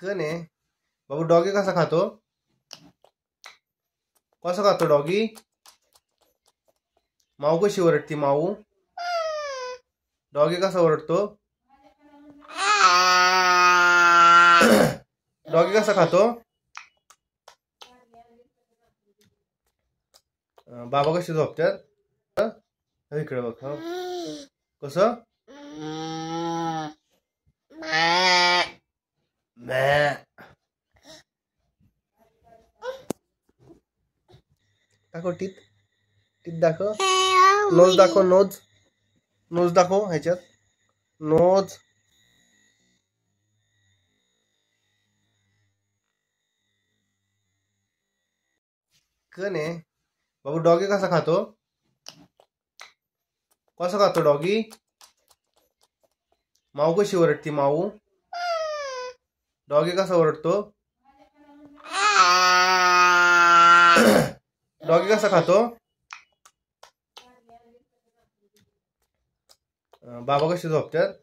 कने बाबू डॉगी कसा खातो? कसा खातो डॉगी? माऊ कशी ओरडती माऊ? डॉगी कसा ओरडतो? डॉगी कसा खातो? बाबा कशी झोपतात? इकडे बघ. कसं? दाखव टीत. टीत दाखव. नोज दाखव. नोज. नोज दाखव ह्याच्यात. नोज. कने बाबू डॉगी कसा खातो? कसा खातो डॉगी? माऊ कशी ओरडती माऊ? डॉगी कसा ओरडतो? डॉगी कसा खातो? बाबा कशी झोपतात?